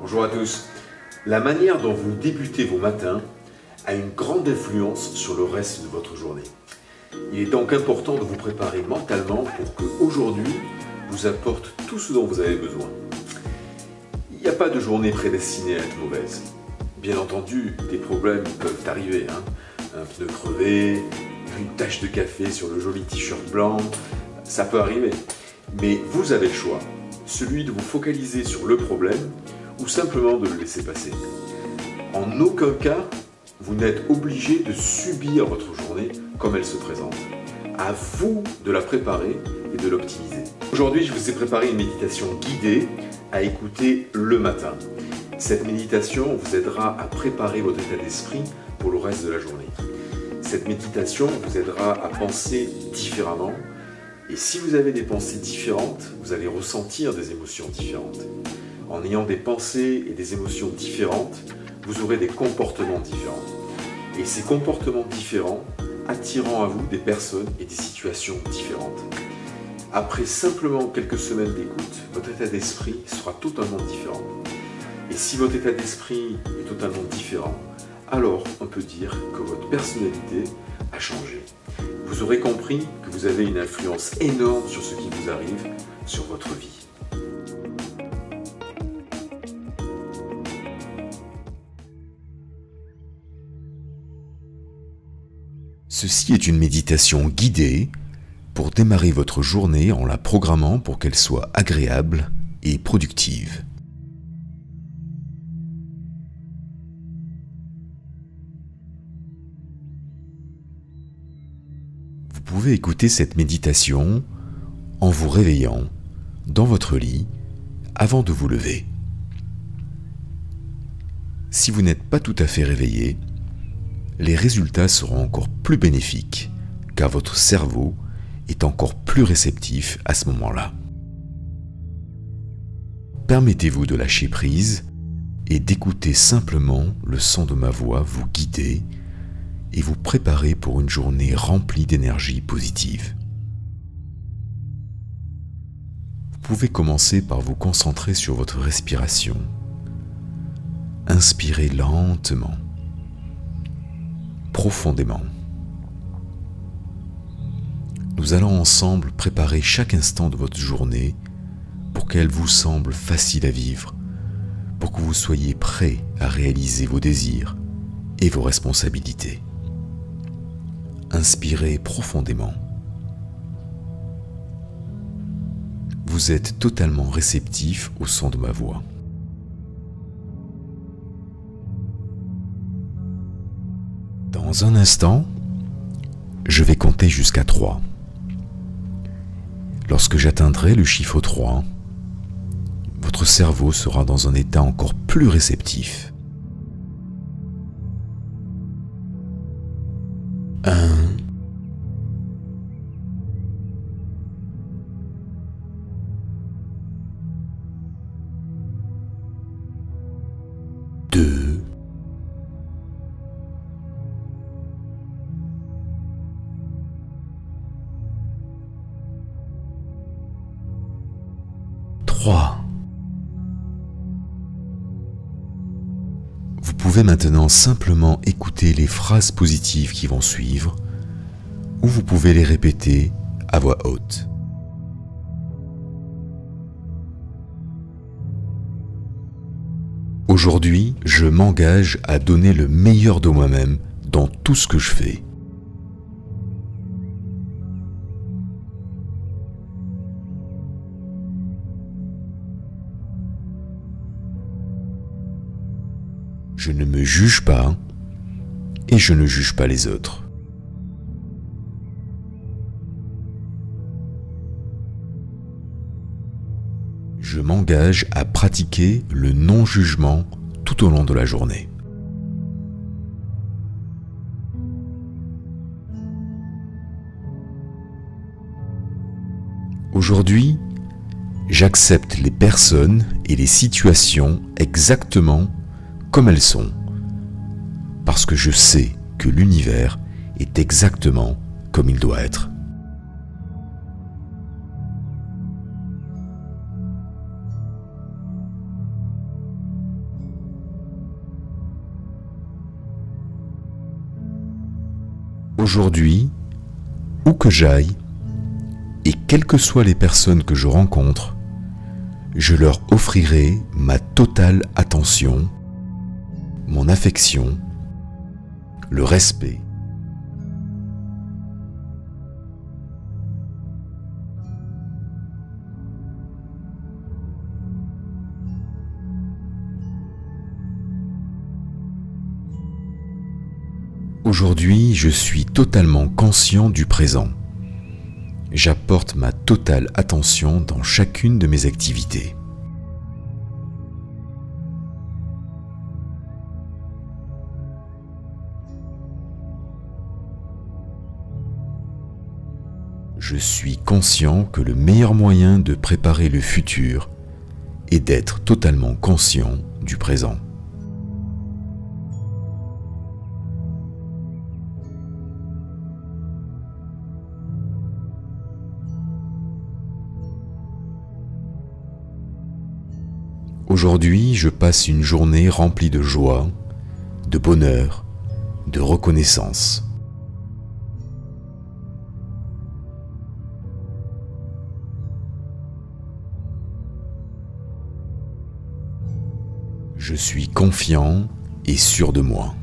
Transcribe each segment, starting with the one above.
Bonjour à tous. La manière dont vous débutez vos matins a une grande influence sur le reste de votre journée. Il est donc important de vous préparer mentalement pour qu'aujourd'hui vous apporte tout ce dont vous avez besoin. Il n'y a pas de journée prédestinée à être mauvaise. Bien entendu, des problèmes peuvent arriver. Un pneu crevé, une tache de café sur le joli t-shirt blanc, ça peut arriver. Mais vous avez le choix, celui de vous focaliser sur le problème ou simplement de le laisser passer. En aucun cas, vous n'êtes obligé de subir votre journée comme elle se présente. À vous de la préparer et de l'optimiser. Aujourd'hui, je vous ai préparé une méditation guidée à écouter le matin. Cette méditation vous aidera à préparer votre état d'esprit pour le reste de la journée. Cette méditation vous aidera à penser différemment. Et si vous avez des pensées différentes, vous allez ressentir des émotions différentes. En ayant des pensées et des émotions différentes, vous aurez des comportements différents. Et ces comportements différents attireront à vous des personnes et des situations différentes. Après simplement quelques semaines d'écoute, votre état d'esprit sera totalement différent. Et si votre état d'esprit est totalement différent, alors on peut dire que votre personnalité a changé. Vous aurez compris que vous avez une influence énorme sur ce qui vous arrive, sur votre vie. Ceci est une méditation guidée pour démarrer votre journée en la programmant pour qu'elle soit agréable et productive. Vous pouvez écouter cette méditation en vous réveillant dans votre lit avant de vous lever. Si vous n'êtes pas tout à fait réveillé, les résultats seront encore plus bénéfiques car votre cerveau est encore plus réceptif à ce moment-là. Permettez-vous de lâcher prise et d'écouter simplement le son de ma voix vous guider et vous préparer pour une journée remplie d'énergie positive. Vous pouvez commencer par vous concentrer sur votre respiration. Inspirez lentement, profondément. Nous allons ensemble préparer chaque instant de votre journée pour qu'elle vous semble facile à vivre, pour que vous soyez prêt à réaliser vos désirs et vos responsabilités. Inspirez profondément. Vous êtes totalement réceptif au son de ma voix. Dans un instant, je vais compter jusqu'à 3. Lorsque j'atteindrai le chiffre 3, votre cerveau sera dans un état encore plus réceptif. 1, 2, 3. Vous pouvez maintenant simplement écouter les phrases positives qui vont suivre, ou vous pouvez les répéter à voix haute. Aujourd'hui, je m'engage à donner le meilleur de moi-même dans tout ce que je fais. Je ne me juge pas et je ne juge pas les autres. Je m'engage à pratiquer le non-jugement tout au long de la journée. Aujourd'hui, j'accepte les personnes et les situations exactement comme elles sont, parce que je sais que l'univers est exactement comme il doit être. Aujourd'hui, où que j'aille, et quelles que soient les personnes que je rencontre, je leur offrirai ma totale attention, mon affection, le respect. Aujourd'hui, je suis totalement conscient du présent. J'apporte ma totale attention dans chacune de mes activités. Je suis conscient que le meilleur moyen de préparer le futur est d'être totalement conscient du présent. Aujourd'hui, je passe une journée remplie de joie, de bonheur, de reconnaissance. Je suis confiant et sûr de moi.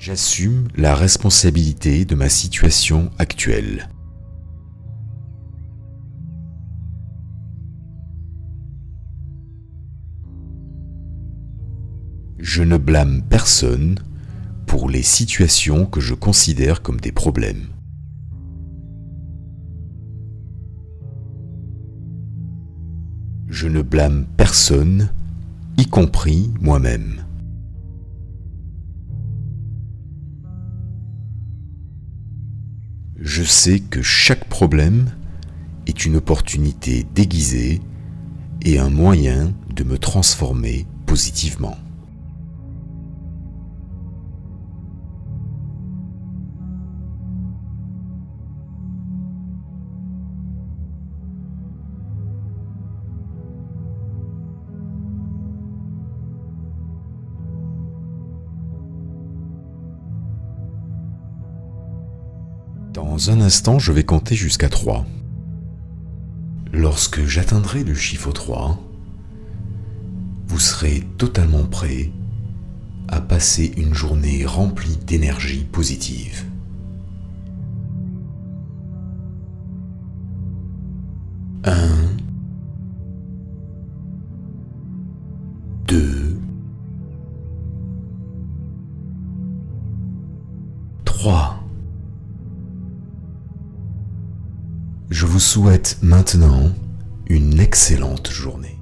J'assume la responsabilité de ma situation actuelle. Je ne blâme personne pour les situations que je considère comme des problèmes. Je ne blâme personne, y compris moi-même. Je sais que chaque problème est une opportunité déguisée et un moyen de me transformer positivement. Dans un instant, je vais compter jusqu'à 3. Lorsque j'atteindrai le chiffre 3, vous serez totalement prêt à passer une journée remplie d'énergie positive. 1, 2, 3. Je vous souhaite maintenant une excellente journée.